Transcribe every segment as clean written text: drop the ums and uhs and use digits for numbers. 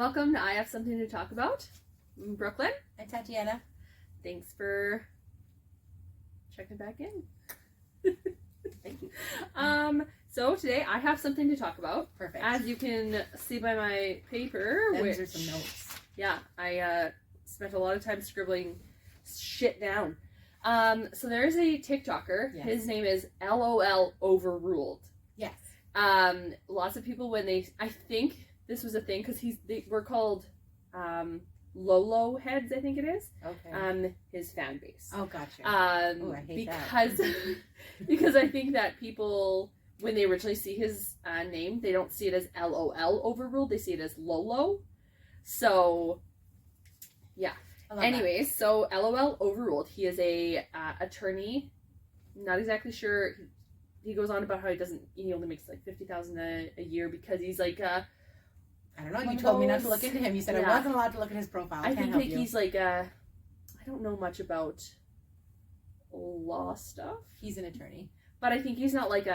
Welcome to I Have Something to Talk About. I'm Brooklyn. I'm Tatiana. Thanks for checking back in. Thank you. So today I have something to talk about. Perfect. As you can see by my paper, Those are some notes. Yeah, I spent a lot of time scribbling shit down. So there's a TikToker. Yes. His name is LOL Overruled. Yes. Lots of people I think this was a thing because they were called Lolo heads, I think it is. Okay. His fan base. Oh, gotcha. I hate because that. because I think that people, when they originally see his name, they don't see it as LOL Overruled. They see it as Lolo. So, yeah. Anyways, so LOL Overruled. He is a attorney. Not exactly sure. He goes on about how he only makes like $50,000 a year because he's like I don't know. You told me not to look into him. You said I wasn't allowed to look at his profile. I think he's like I don't know much about law stuff. He's an attorney, but I think he's not like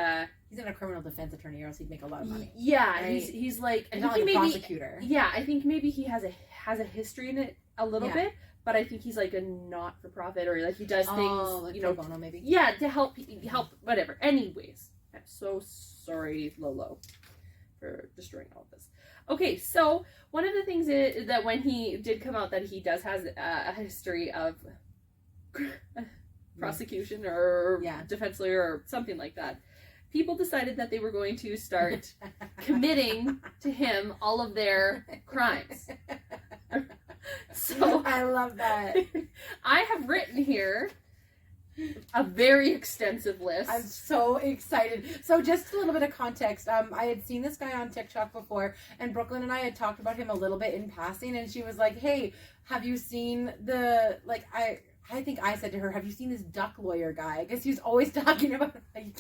he's not a criminal defense attorney, or else he'd make a lot of money. Yeah, right? he's like he's not like a prosecutor. Yeah, I think maybe he has a history in it a little bit, but I think he's like a not for profit, or like he does things like pro bono maybe. Yeah, to help whatever. Anyways, I'm so sorry, Lolo, for destroying all of this. Okay, so one of the things is that when he did come out that he does has a history of prosecution or defense lawyer or something like that, people decided that they were going to start committing to him all of their crimes. So I love that. I have written here a very extensive list. I'm so excited. So just a little bit of context. I had seen this guy on TikTok before, and Brooklyn and I had talked about him a little bit in passing, and she was like, hey, have you seen I think I said to her, have you seen this duck lawyer guy? Because he was always talking about how you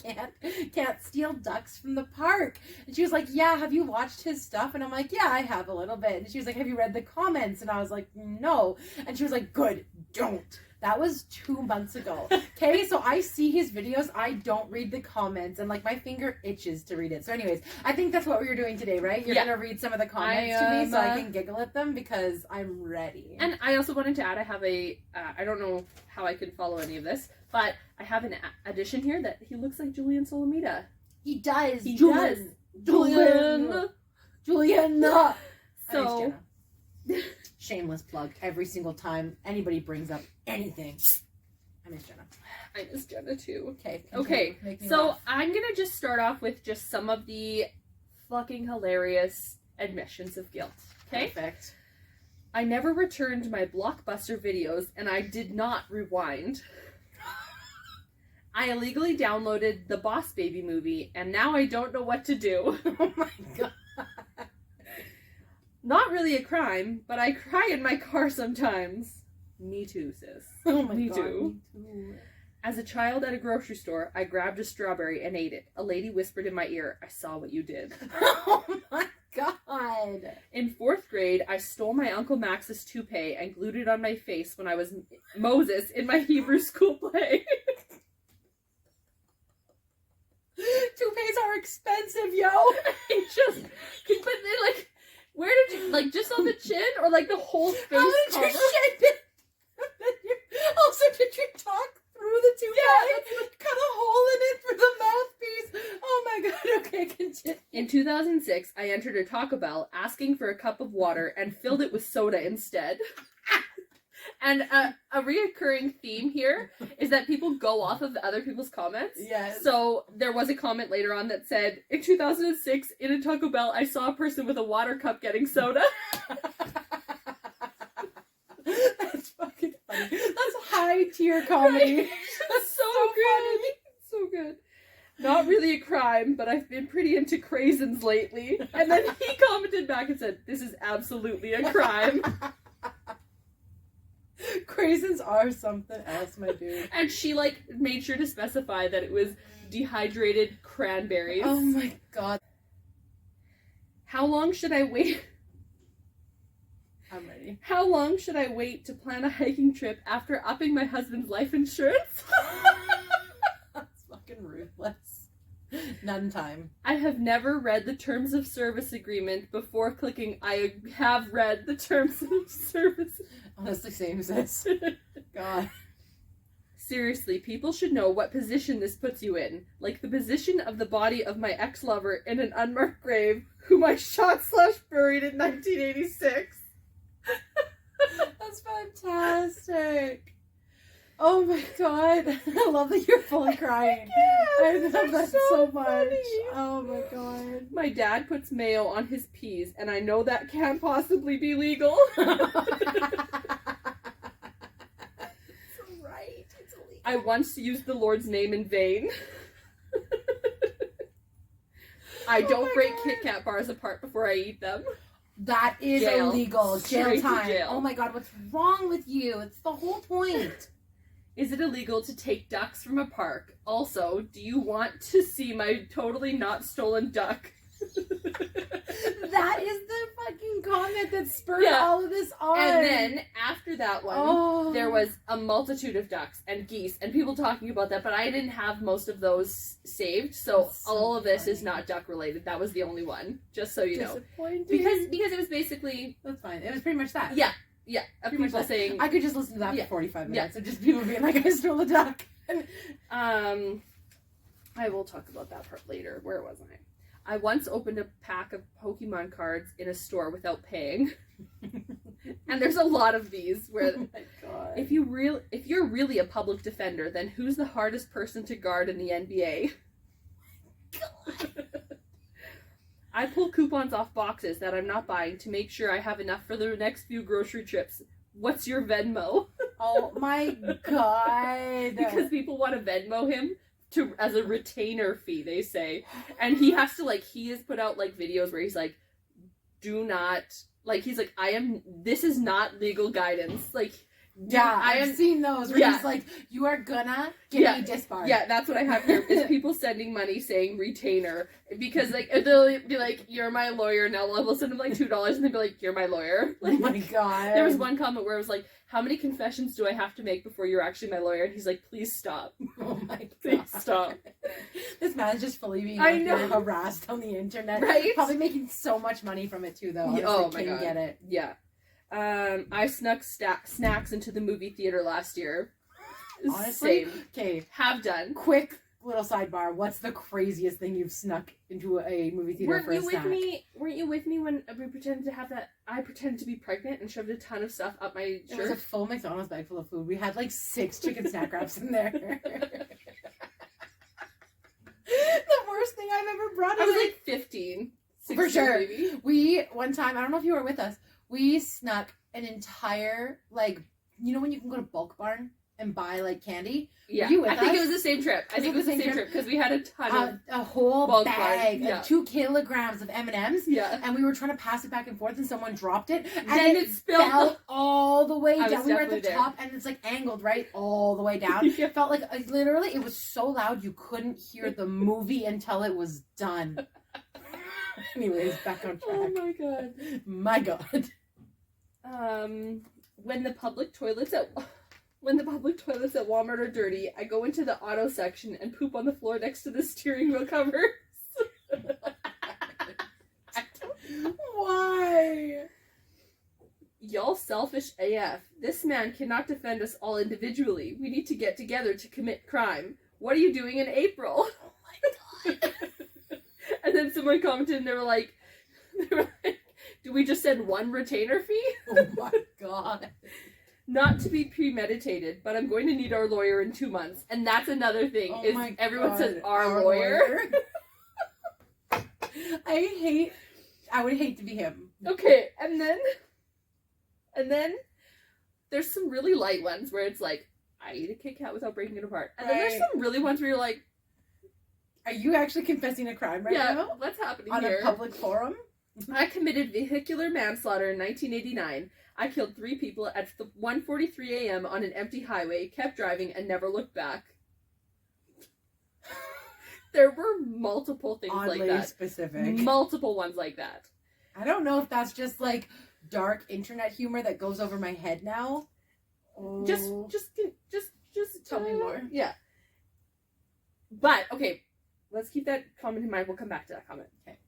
can't steal ducks from the park. And she was like, yeah, have you watched his stuff? And I'm like, yeah, I have a little bit. And she was like, have you read the comments? And I was like, no. And she was like, good, don't. That was 2 months ago. Okay, so I see his videos. I don't read the comments, and like my finger itches to read it. So anyways, I think that's what we were doing today, right? You're gonna read some of the comments to me so I can giggle at them because I'm ready. And I also wanted to add, I have I don't know how I can follow any of this, but I have an addition here that he looks like Julian Solomita. He does. He does. Julian. So. Shameless plug every single time anybody brings up anything. I miss Jenna. I miss Jenna too. Okay. So laugh. I'm gonna just start off with just some of the fucking hilarious admissions of guilt. Okay. Perfect. I never returned my Blockbuster videos, and I did not rewind. I illegally downloaded the Boss Baby movie, and now I don't know what to do. Oh my god. Not really a crime, but I cry in my car sometimes. Me too, sis. Oh my Me god. too. Me too. As a child at a grocery store, I grabbed a strawberry and ate it. A lady whispered in my ear, I saw what you did. Oh my god. In 4th grade, I stole my Uncle Max's toupee and glued it on my face when I was Moses in my Hebrew school play. Toupees are expensive, yo. But they like... Where did you, like, just on the chin or like the whole face? How did you shape it? Also, did you talk through the toupee? Yeah. Cut a hole in it for the mouthpiece. Oh my god, okay, continue. In 2006, I entered a Taco Bell asking for a cup of water and filled it with soda instead. And a reoccurring theme here is that people go off of other people's comments. Yes. So there was a comment later on that said, in 2006, in a Taco Bell, I saw a person with a water cup getting soda. That's fucking funny. That's high tier comedy. Right? That's so good. Funny. So good. Not really a crime, but I've been pretty into craisins lately. And then he commented back and said, this is absolutely a crime. Craisins are something else, my dude. And she, like, made sure to specify that it was dehydrated cranberries. Oh my god. How long should I wait? I'm ready. How long should I wait to plan a hiking trip after upping my husband's life insurance? That's fucking ruthless. Not in time. I have never read the terms of service agreement before clicking I have read the terms of service. Honestly, same as this. God. Seriously, people should know what position this puts you in. Like the position of the body of my ex-lover in an unmarked grave, whom I shot/buried in 1986. That's fantastic. Oh my god. I love that you're fully crying. I love that so much. Funny. Oh my god. My dad puts mayo on his peas, and I know that can't possibly be legal. I once used the Lord's name in vain. I don't break Kit Kat bars apart before I eat them. That is Jail. illegal. Jail Straight to time. jail. Oh my god, what's wrong with you? It's the whole point. Is it illegal to take ducks from a park? Also, do you want to see my totally not stolen duck? That is the fucking comment that spurred Yeah. all of this on. And then, after that one, there was a multitude of ducks and geese and people talking about that, but I didn't have most of those saved, so That's so all of this funny. is not duck related. That was the only one, just so you know. Disappointing. Because it was basically, That's fine. It was pretty much that. yeah, of Pretty much people that. saying, I could just listen to that Yeah. for 45 Yeah. minutes of just people being like, I stole a duck. I will talk about that part later. Where was I? I once opened a pack of Pokemon cards in a store without paying. And there's a lot of these where Oh my god. if you're really a public defender, then who's the hardest person to guard in the NBA? I pull coupons off boxes that I'm not buying to make sure I have enough for the next few grocery trips. What's your Venmo? Oh my god. Because people want to Venmo him as a retainer fee, they say. And he has to, he has put out, videos where he's like, do not, he's like, this is not legal guidance. Yeah, I I've am seen those where he's like, you are gonna get me disbarred. Yeah, that's what I have here, is people sending money saying retainer. Because, they'll be like, you're my lawyer, and now we'll send them, $2, and they'll be like, you're my lawyer. Oh my god. There was one comment where it was like, how many confessions do I have to make before you're actually my lawyer? And he's like, please stop. Oh my god. Please stop. This man is just fully being I know. harassed on the internet. Right? Probably making so much money from it too, though. Honestly, Oh my couldn't god. get it. Yeah. I snuck snacks into the movie theater last year. Honestly, Same. okay. Have done. Quick little sidebar. What's the craziest thing you've snuck into a movie theater for a snack? Weren't you with me when we pretended to have that? I pretended to be pregnant and shoved a ton of stuff up my It was a shirt. full McDonald's bag full of food. We had 6 chicken snack wraps in there. The worst thing I've ever brought. I was 15. 16 For sure. maybe. We, one time, I don't know if you were with us, we snuck an entire, you know when you can go to Bulk Barn and buy, candy? Yeah. Were you with I think us? it was the same trip. I think it was the same trip because we had a ton of. A whole Bulk bag, Barn, yeah. 2 kilograms of M&Ms. Yeah. And we were trying to pass it back and forth, and someone dropped it, and Then then it spilled. fell all the way I was down. We were at the definitely there. top, and it's angled right all the way down. Yeah. It felt like literally, it was so loud you couldn't hear the movie until it was done. Anyways, back on track. Oh my god. My god. When the public toilets at Walmart are dirty, I go into the auto section and poop on the floor next to the steering wheel covers. Why? Y'all selfish AF. This man cannot defend us all individually. We need to get together to commit crime. What are you doing in April? Oh my god. And then someone commented and they were like, do we just send one retainer fee? Oh my god. Not to be premeditated, but I'm going to need our lawyer in 2 months. And that's another thing, Oh is my everyone God, says our lawyer. I would hate to be him. Okay, and then there's some really light ones where it's like, I eat a Kit Kat without breaking it apart. And then there's Right. some really ones where you're like, Are you actually confessing a crime right yeah, now? what's happening On here? a public forum? I committed vehicular manslaughter in 1989. I killed 3 people at 1:43 a.m. on an empty highway, kept driving, and never looked back. There were multiple things Oddly like that. specific. Multiple ones like that. I don't know if that's just dark internet humor that goes over my head now. Oh. Just Tell me more. Yeah. But, okay, let's keep that comment in mind. We'll come back to that comment. Okay.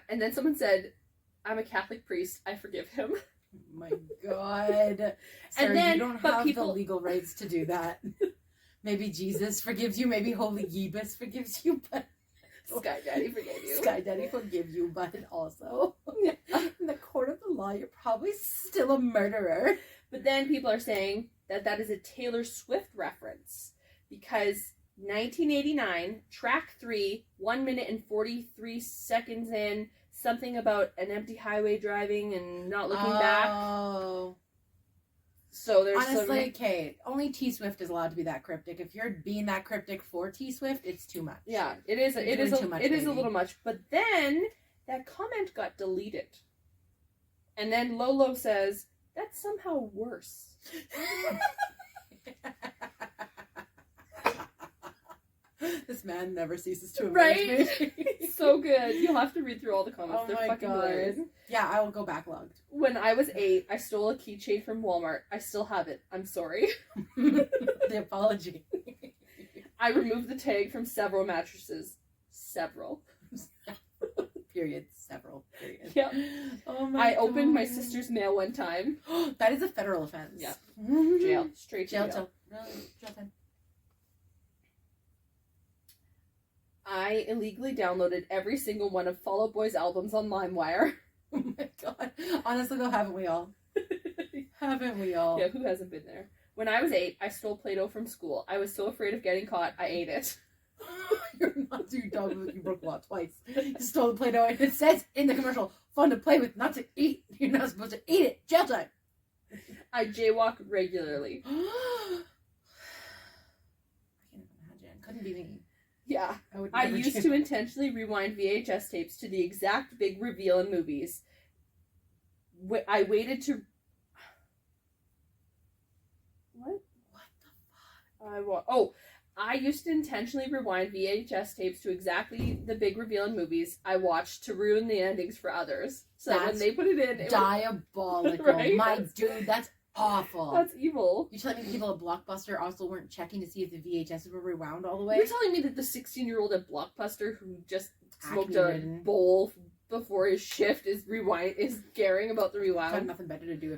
And then someone said, I'm a Catholic priest. I forgive him. Oh my God. Sir, then, you don't but have people- the legal rights to do that. Maybe Jesus forgives you. Maybe Holy Yebus forgives you. But Sky Daddy forgave you. Sky Daddy forgive you. But also, in the court of the law, you're probably still a murderer. But then people are saying that that is a Taylor Swift reference because 1989, track 3, 1 minute and 43 seconds in, something about an empty highway driving and not looking back. Oh. So there's Honestly, okay, only T Swift is allowed to be that cryptic. If you're being that cryptic for T Swift, it's too much. yeah, it is. You're It is. doing too much, It is a baby. little much. But then that comment got deleted, and then Lolo says that's somehow worse. This man never ceases to amaze Right? me. So good. You'll have to read through all the comments. Oh They're my fucking God. hilarious. Yeah, I will go backlogged. When I was 8, I stole a keychain from Walmart. I still have it. I'm sorry. The apology. I removed the tag from several mattresses. Several. Period. Several. Period. Yep. Oh my I opened my God. sister's mail one time. That is a federal offense. Yeah. Jail. Jail. Straight to Jail jail. till. No, jail time. I illegally downloaded every single one of Fall Out Boy's albums on LimeWire. Oh my God. Honestly, though, haven't we all? Haven't we all? Yeah, who hasn't been there? When I was 8, I stole Play-Doh from school. I was so afraid of getting caught, I ate it. You're not too dumb. You broke the law twice. You stole the Play-Doh, and it says in the commercial, fun to play with, not to eat. You're not supposed to eat it. Jail time. I jaywalk regularly. I can't imagine. Couldn't be me. Yeah. would I never used do- to intentionally rewind VHS tapes to the exact big reveal in movies. I waited to... What? What the I used to intentionally rewind VHS tapes to exactly the big reveal in movies I watched to ruin the endings for others. So when That's they put it in, it was, diabolical. Right? My dude, that's awful. that's evil. You telling me people at Blockbuster also weren't checking to see if the VHSs were rewound all the You're way? telling me that the 16-year-old at Blockbuster who just smoked a Acne-ridden. bowl before his shift is caring about the I had rewound? nothing better to do.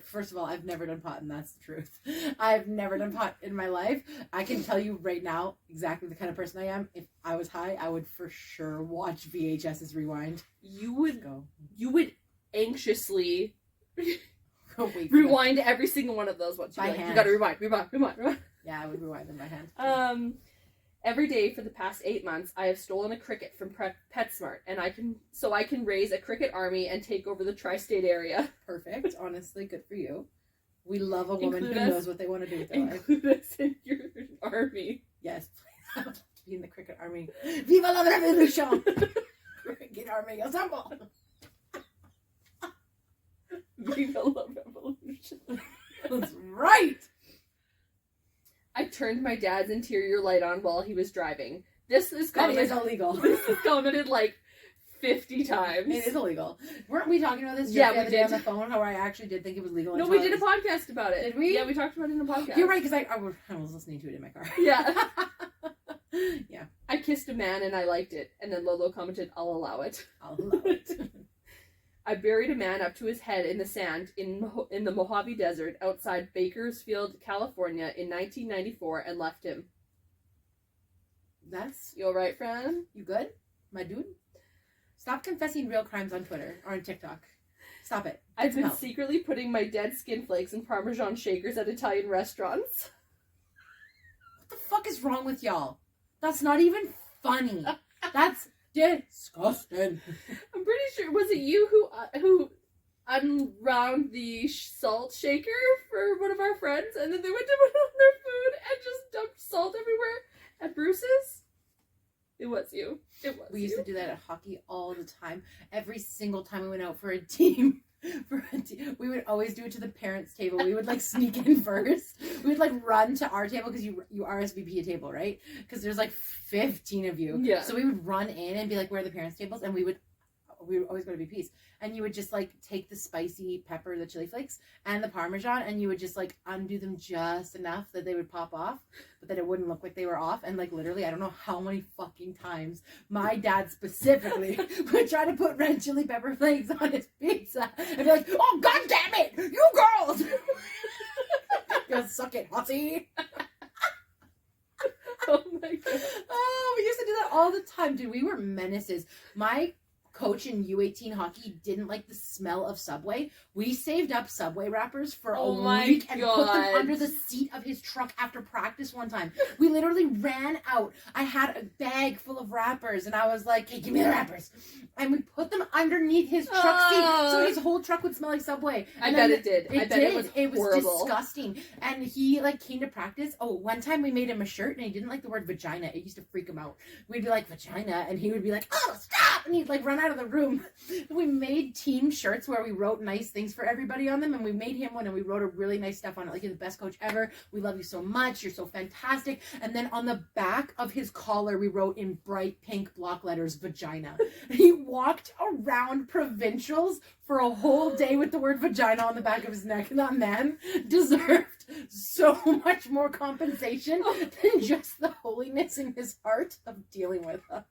First of all, I've never done pot, and that's the truth. I've never done pot in my life. I can tell you right now exactly the kind of person I am. If I was high, I would for sure watch VHS's rewind. You would Go. anxiously Go wait. rewind every single one of those ones. By You hand. gotta rewind. Yeah, I would rewind them by hand. Every day for the past 8 months, I have stolen a cricket from PetSmart, and I can raise a cricket army and take over the tri-state area. Perfect. Honestly, good for you. We love a woman Include who us- knows what they want to do with their life. Include us in your army. Yes, please. I would like to be in the cricket army. Viva la revolution! Cricket army, assemble! Viva la revolution. That's right! I turned my dad's interior light on while he was driving. This is That is commented, illegal. this is commented like 50 times. It is illegal. Weren't we talking about this Yeah, just the we other day did. on the phone? How I actually did think it was legal. No, until we I did a was- podcast about it. Did we? Yeah, we talked about it in a podcast. You're right, because I was listening to it in my car. Yeah. Yeah, I kissed a man and I liked it. And then Lolo commented, I'll allow it. I'll allow it. I buried a man up to his head in the sand in the Mojave Desert outside Bakersfield, California in 1994 and left him. That's... You alright, friend? You good? My dude? Stop confessing real crimes on Twitter or on TikTok. Stop it. I've been No. secretly putting my dead skin flakes in Parmesan shakers at Italian restaurants. What the fuck is wrong with y'all? That's not even funny. That's disgusting. I'm pretty sure, was it you who unwound the salt shaker for one of our friends and then they went to put it on their food and just dumped salt everywhere at Bruce's? It was you. It was We used you. to do that at hockey all the time. Every single time we went out for a team, we would always do it to the parents' table. We would like sneak in first. We would like run to our table because you RSVP a table, right? Because there's like 15 of you. Yeah. So we would run in and be like, "Where are the parents' tables?" And we would we would always go to BP's, and you would just like take the spicy pepper, the chili flakes, and the Parmesan, and you would just like undo them just enough that they would pop off, but that it wouldn't look like they were off. And like literally, I don't know how many fucking times my dad specifically would try to put red chili pepper flakes on his pizza and be like, "Oh god damn it, you girls!" Go suck it, Hottie. Oh my god. Oh, we used to do that all the time, dude. We were menaces. My coach in U18 hockey didn't like the smell of Subway. We saved up Subway wrappers for a week and put them under the seat of his truck after practice one time. We literally ran out. I had a bag full of wrappers, and I was like, "Hey, give me the wrappers." And we put them underneath his truck seat, so his whole truck would smell like Subway. I bet it did. I bet it was horrible. Disgusting. And he like came to practice. Oh, one time we made him a shirt, and he didn't like the word vagina. It used to freak him out. We'd be like, "Vagina," and he would be like, "Oh, stop!" And he'd like run out of the room. We made team shirts where we wrote nice things for everybody on them, and we made him one, and we wrote a really nice stuff on it, like, "You're the best coach ever. We love you so much. You're so fantastic." And then on the back of his collar, we wrote in bright pink block letters, "Vagina." He walked around provincials for a whole day with the word vagina on the back of his neck, and that man deserved so much more compensation than just the holiness in his heart of dealing with us.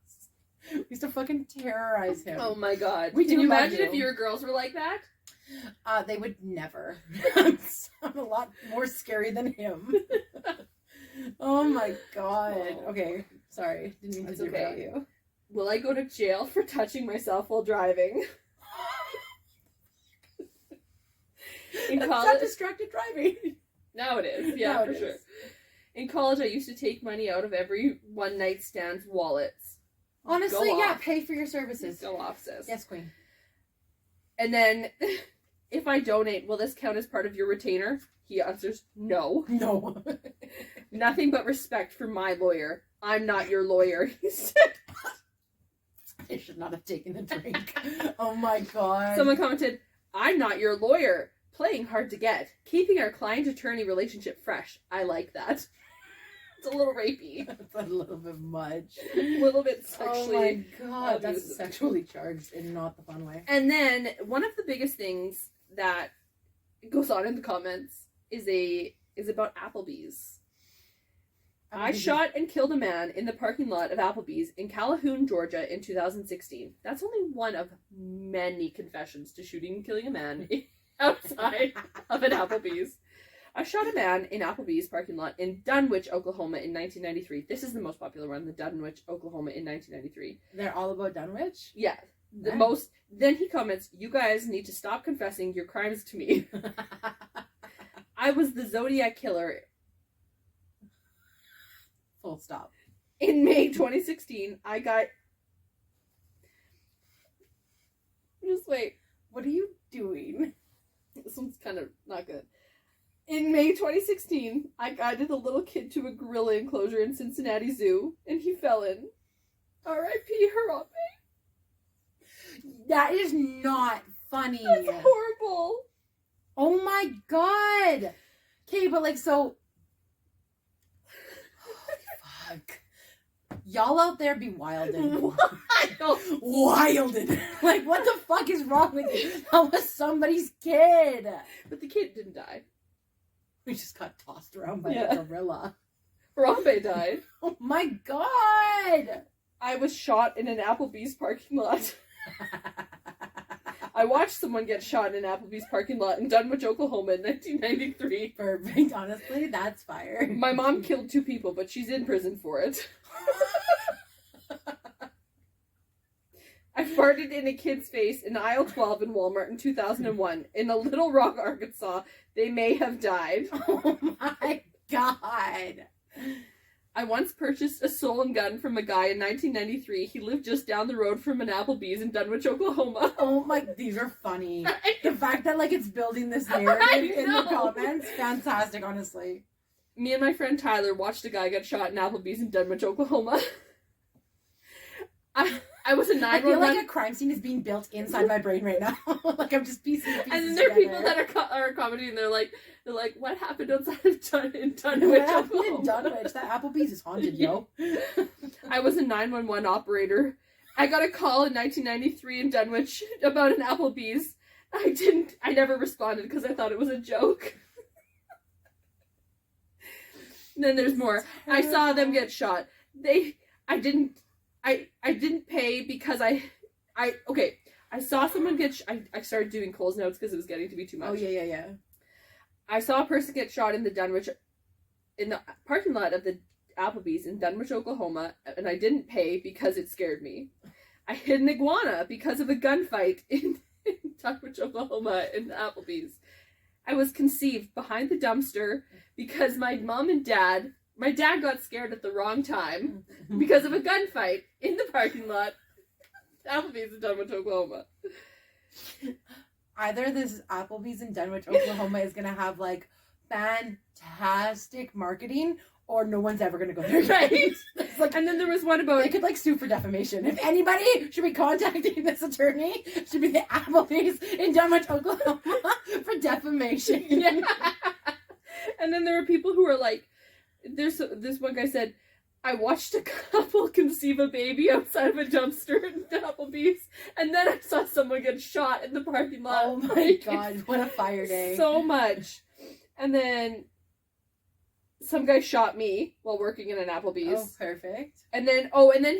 We used to fucking terrorize him. Oh my god. Can you imagine if your girls were like that? They would never. I'm a lot more scary than him. Oh my god. Oh. Okay, sorry. Didn't mean to derail you. Will I go to jail for touching myself while driving? In That's college, not distracted driving. now it is. Yeah, for sure. In college, I used to take money out of every one night stand's wallets. Honestly, yeah, pay for your services. Go off, sis. Yes, queen. And then, if I donate, will this count as part of your retainer? He answers, no. No. Nothing but respect for my lawyer. I'm not your lawyer, he said. I should not have taken the drink. Oh my god. Someone commented, I'm not your lawyer. Playing hard to get. Keeping our client-attorney relationship fresh. I like that. It's a little rapey. That's a little bit much. A little bit sexually. Oh my god, that's sexually charged in not the fun way. And then, one of the biggest things that goes on in the comments is about Applebee's. I shot and killed a man in the parking lot of Applebee's in Calhoun, Georgia in 2016. That's only one of many confessions to shooting and killing a man outside of an Applebee's. I shot a man in Applebee's parking lot in Dunwich, Oklahoma in 1993. This is the most popular one, the Dunwich, Oklahoma in 1993. They're all about Dunwich? Yeah. Then he comments, you guys need to stop confessing your crimes to me. I was the Zodiac Killer. Full stop. In May 2016, I got... Just wait. What are you doing? This one's kind of not good. In May 2016, I guided a little kid to a gorilla enclosure in Cincinnati Zoo, and he fell in. R.I.P. Harambe. That is not funny. That's horrible. Oh my god. Okay, but like, so... Fuck. Y'all out there be wildin'. Wildin'. Like, what the fuck is wrong with you? That was somebody's kid. But the kid didn't die. We just got tossed around by a gorilla. Harambe died. Oh my god. I was shot in an Applebee's parking lot. I watched someone get shot in an Applebee's parking lot in Dunwich, Oklahoma in 1993. Perfect. Honestly, that's fire. My mom killed 2 people, but she's in prison for it. I farted in a kid's face in aisle 12 in Walmart in 2001. In a Little Rock, Arkansas, they may have died. Oh my god. I once purchased a stolen gun from a guy in 1993. He lived just down the road from an Applebee's in Dunwich, Oklahoma. Oh my, these are funny. The fact that like it's building this narrative in the comments, fantastic, honestly. Me and my friend Tyler watched a guy get shot in Applebee's in Dunwich, Oklahoma. I was a 911. I feel like a crime scene is being built inside my brain right now. Like I'm just piecing the pieces and then there are together. people that are commenting and they're like, what happened outside of Dunwich, What happened in Oklahoma? Dunwich? That Applebee's is haunted, yo. I was a 911 operator I got a call in 1993 in Dunwich about an Applebee's. I never responded because I thought it was a joke. And then there's more. I saw them get shot. I didn't pay because I saw someone get I started doing Cole's notes because it was getting to be too much. Oh, yeah. I saw a person get shot in the parking lot of the Applebee's in Dunwich, Oklahoma, and I didn't pay because it scared me. I hid an iguana because of a gunfight in Dunwich, Oklahoma, in the Applebee's. I was conceived behind the dumpster because my dad got scared at the wrong time because of a gunfight in the parking lot. Applebee's in Dunwich, Oklahoma. Either this Applebee's in Dunwich, Oklahoma is going to have, like, fantastic marketing, or no one's ever going to go there. Right? Like, and then there was one about... They could, like, sue for defamation. If anybody should be contacting this attorney, it should be the Applebee's in Dunwich, Oklahoma for defamation. Yeah. And then there were people who were like... This one guy said, I watched a couple conceive a baby outside of a dumpster in Applebee's, and then I saw someone get shot in the parking lot. Oh my god, what a fire day. So much. And then some guy shot me while working in an Applebee's. Oh, perfect. And then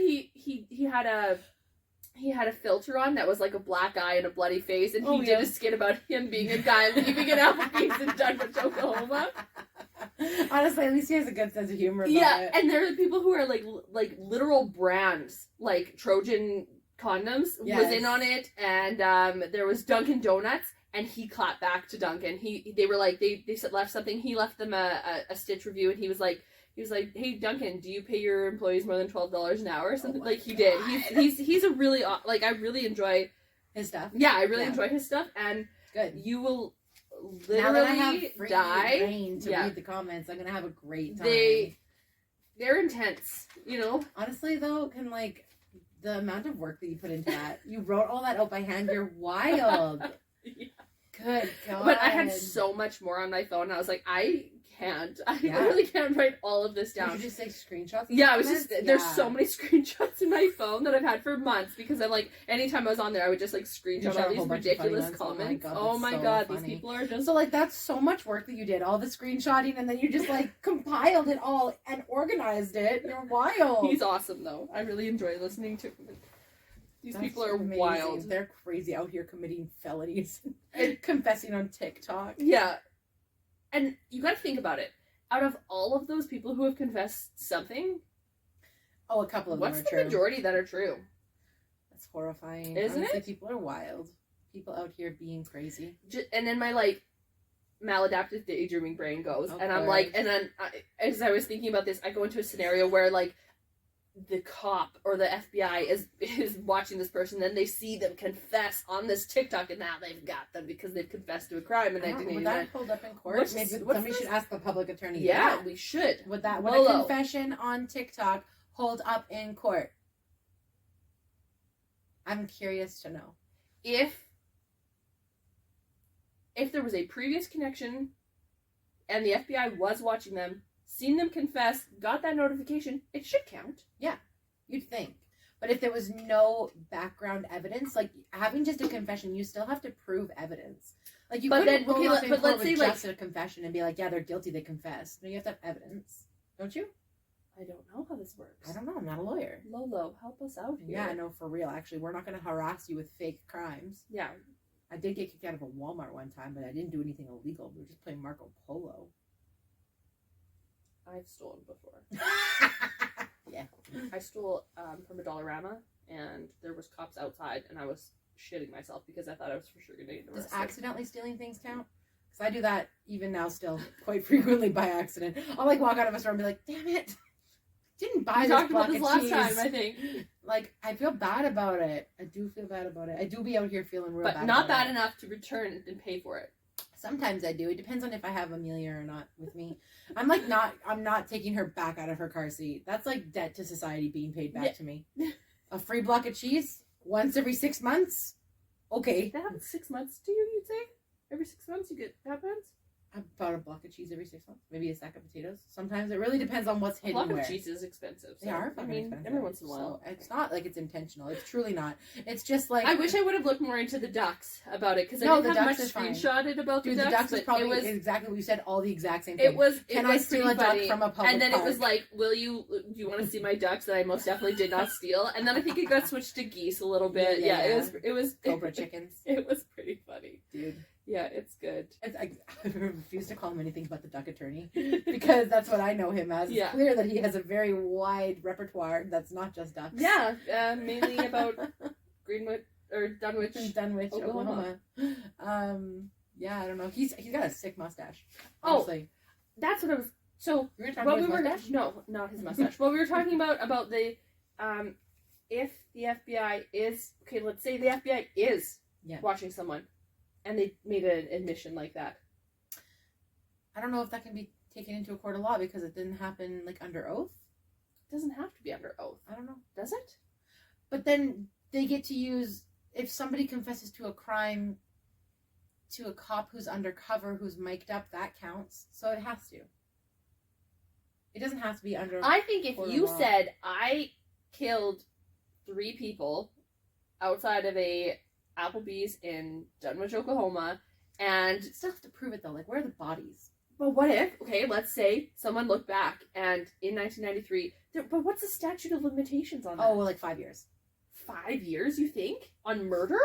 he had a filter on that was like a black eye and a bloody face, and he did a skit about him being a guy leaving an Applebee's in Dunwich, Oklahoma. Honestly, at least he has a good sense of humor about it. Yeah, and there are people who are like literal brands, like Trojan condoms was in on it, and there was Dunkin' Donuts, and he clapped back to Dunkin'. They were like they left something. He left them a Stitch review, and he was like, hey Dunkin', do you pay your employees more than $12 an hour or something? Like he did. He's a really like I really enjoy his stuff. Yeah, I really enjoy his stuff, and good. You will literally now that I have free die reign to read the comments, I'm gonna have a great time. They're intense, you know. Honestly, though, the amount of work that you put into that, you wrote all that out by hand. You're wild. Yeah. Good God. But I had so much more on my phone, and I was like, I really can't write all of this down. Did you just take screenshots? Yeah, I was just, there's so many screenshots in my phone that I've had for months, because I'm like, anytime I was on there, I would just like screenshot all these ridiculous comments. Oh my god, these people are just... So like, that's so much work that you did, all the screenshotting, and then you just like compiled it all and organized it. You're wild. He's awesome though. I really enjoy listening to him. These people are amazing. Wild. They're crazy out here committing felonies and confessing on TikTok. Yeah. And you gotta think about it. Out of all of those people who have confessed something, a couple of them are true. What's the majority that are true? That's horrifying. Isn't Honestly, it? People are wild. People out here being crazy. And then my like maladaptive daydreaming brain goes, and I'm like, and then as I was thinking about this, I go into a scenario where like the cop or the FBI is watching this person, then they see them confess on this TikTok, and now they've got them because they've confessed to a crime in 1989. Would that hold up in court? Maybe somebody should ask the public attorney. Yeah, we should. Would a confession on TikTok hold up in court? I'm curious to know. If there was a previous connection and the FBI was watching them, seen them confess, got that notification, it should count. Yeah, you'd think. But if there was no background evidence, like having just a confession, you still have to prove evidence. Like you couldn't roll up in court with just a confession and be like, yeah, they're guilty, they confessed. No, you have to have evidence. Don't you? I don't know how this works. I don't know. I'm not a lawyer. Lolo, help us out here. Yeah, no, for real. Actually, we're not going to harass you with fake crimes. Yeah. I did get kicked out of a Walmart one time, but I didn't do anything illegal. We were just playing Marco Polo. I've stolen before. Yeah. I stole from a Dollarama, and there was cops outside, and I was shitting myself because I thought I was for sure going to get arrested. Does accidentally stealing things count? Because I do that even now still quite frequently by accident. I'll like walk out of a store and be like, damn it. Didn't buy this block of last cheese. time, I think. Like, I feel bad about it. I do feel bad about it. I do be out here feeling real bad But not about bad enough to return and pay for it. Sometimes I do. It depends on if I have Amelia or not with me. I'm not taking her back out of her car seat. That's like debt to society being paid back to me. A free block of cheese once every 6 months? Okay. That happens 6 months to you, you'd say? Every 6 months you get that happens? About a block of cheese every 6 months. Maybe a sack of potatoes. Sometimes it really depends on what's A hidden block where. of cheese is expensive. So, They are fucking expensive. every once in a while. So it's not like it's intentional. It's truly not. It's just like... I wish I would have looked more into the ducks about it, because I No, didn't the have much ducks is fine. screenshotted about Dude, the ducks, is but probably it was... exactly what you said, all the exact same thing. It was Can I steal a duck funny. from a public And then park? it was like, do you want to see my ducks that I most definitely did not steal? And then I think it got switched to geese a little bit. Yeah. It was Cobra chickens. It was pretty funny. Dude. Yeah, it's good. I refuse to call him anything but the duck attorney, because that's what I know him as. Yeah. It's clear that he has a very wide repertoire that's not just ducks. Yeah, mainly about Greenwood or Dunwich, Dunwich, Oklahoma. Yeah, I don't know. He's got a sick mustache. Oh. Honestly. That's what I was. So You were talking what about we his were mustache? no, not his mustache. What we were talking about the if the FBI is okay, let's say the FBI is watching someone, and they made an admission like that. I don't know if that can be taken into a court of law because it didn't happen like under oath. It doesn't have to be under oath. I don't know. Does it? But then they get to use, if somebody confesses to a crime to a cop who's undercover, who's mic'd up, that counts. So it has to. It doesn't have to be under. I think if court of you law. said I killed 3 people outside of a Applebee's in Dunwich, Oklahoma, and You still have to prove it though. Like, where are the bodies? but what if, okay, let's say someone looked back and in 1993, but what's the statute of limitations on that? Oh, well, like 5 years. 5 years, you think? On murder?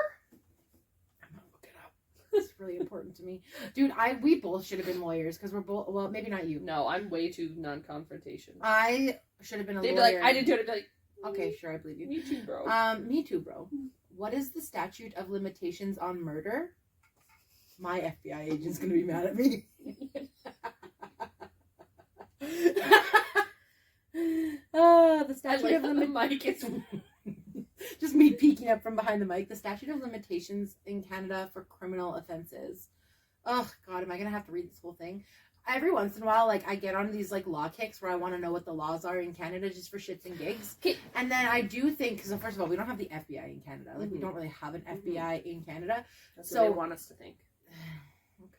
I'm gonna look it up. It's really important to me, dude. We both should have been lawyers because we're both. Well, maybe not you. No, I'm way too non-confrontation. I should have been a They'd lawyer. be like, I didn't do it. I'd be like, Okay, sure, I believe you. me too, bro. Me too, bro. What is the statute of limitations on murder? My FBI agent's gonna be mad at me. The statute of the limitations. mic is Just me peeking up from behind the mic. The statute of limitations in Canada for criminal offenses. Oh God, am I gonna have to read this whole thing? Every once in a while, like I get on these like law kicks where I want to know what the laws are in Canada just for shits and gigs. Okay. And then I do think, because first of all, we don't have the FBI in Canada. Like we Mhm. don't really have an FBI in Canada. That's So- what they want us to think. Okay.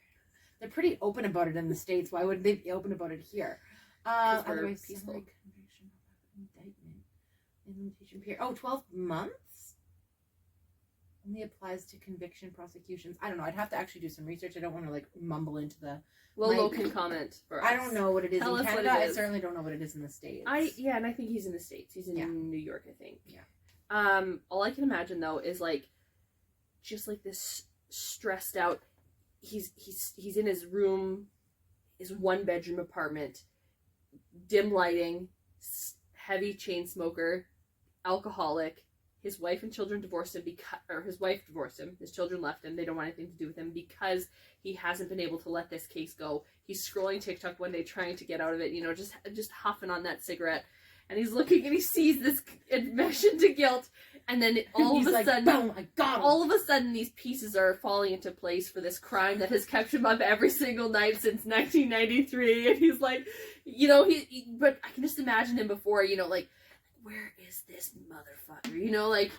They're pretty open about it in the States. Why wouldn't they be open about it here? 'Cause we're Otherwise, peaceful. civil conviction, indictment, and limitation period. Oh, 12 months? Only applies to conviction prosecutions. I don't know. I'd have to actually do some research. I don't want to like mumble into the... Will can comment for us. I don't know what it is Tell in us what Canada. it I is. certainly don't know what it is in the States. And I think he's in the States. He's in Yeah. New York, I think. Yeah. All I can imagine though is like, just like this stressed out. He's in his room, his 1-bedroom apartment, dim lighting, heavy chain smoker, alcoholic. His wife and children divorced him his wife divorced him. His children left him. They don't want anything to do with him because he hasn't been able to let this case go. He's scrolling TikTok one day trying to get out of it, just huffing on that cigarette. And he's looking and he sees this admission to guilt. And then all of a sudden, boom, I got him. all of a sudden these pieces are falling into place for this crime that has kept him up every single night since 1993. And he's like, but I can just imagine him before, like, where is this motherfucker? Like,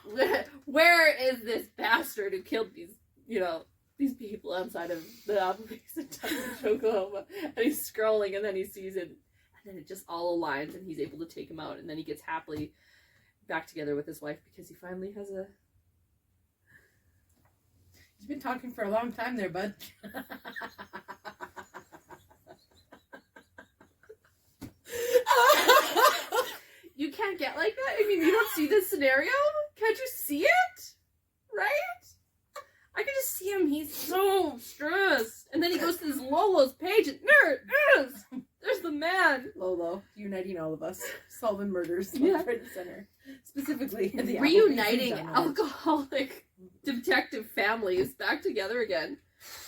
where is this bastard who killed these people outside of the Applebee's in Dunwich, Oklahoma? And he's scrolling, and then he sees it, and then it just all aligns, and he's able to take him out, and then he gets happily back together with his wife because he finally has a... He's been talking for a long time there, bud. You can't get like that? I mean, you don't see this scenario? Can't you see it? Right? I can just see him. He's so stressed. And then he goes to this Lolo's page and there it is! There's the man. Lolo, uniting all of us. Solving murders. Yeah. Left, right, and center. Specifically, the Reuniting Applebee's in Dunwich. alcoholic detective families back together again.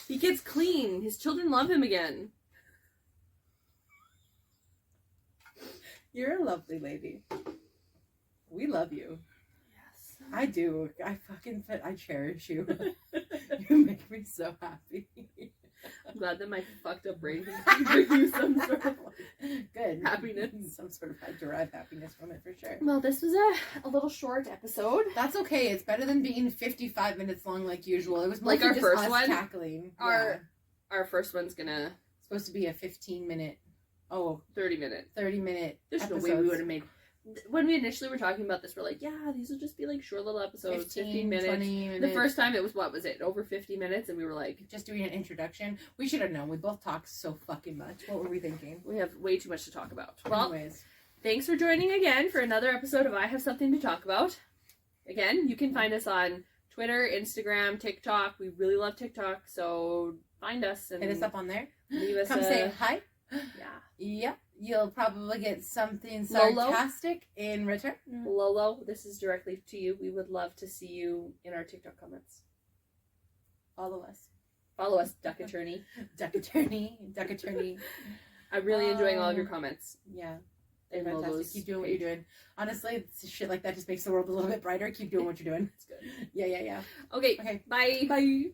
He gets clean. His children love him again. You're a lovely lady. We love you. Yes. I do. I cherish you. You make me so happy. I'm glad that my fucked up brain can bring you some sort of Good. happiness. Some sort of derive happiness from it for sure. Well, this was a little short episode. That's okay. It's better than being 55 minutes long like usual. It was Like mostly our just first us one? cackling. Our first one's gonna supposed to be a 15-minute, 30-minute. 30-minute There's no episodes. way we would have made. When we initially were talking about this, we're like, yeah, these will just be like short little episodes, 15 minutes. 20 minutes. The first time it was, what was it, over 50 minutes? And we were like, just doing an introduction. We should have known. We both talk so fucking much. What were we thinking? we have way too much to talk about. Well, Anyways. thanks for joining again for another episode of I Have Something to Talk About. Again, you can find us on Twitter, Instagram, TikTok. We really love TikTok, so find us and Hit us up on there. leave us Come say hi. Yeah. Yep. You'll probably get something Lolo? sarcastic in return. Lolo, this is directly to you. We would love to see you in our TikTok comments. Follow us. Follow us, Duck Attorney. Duck Attorney. Duck Attorney. I'm really enjoying all of your comments. Yeah. They're And fantastic. Lolo's Keep doing what page. you're doing. Honestly, shit like that just makes the world a little bit brighter. Keep doing what you're doing. It's good. Yeah. Okay, Okay. bye. Bye.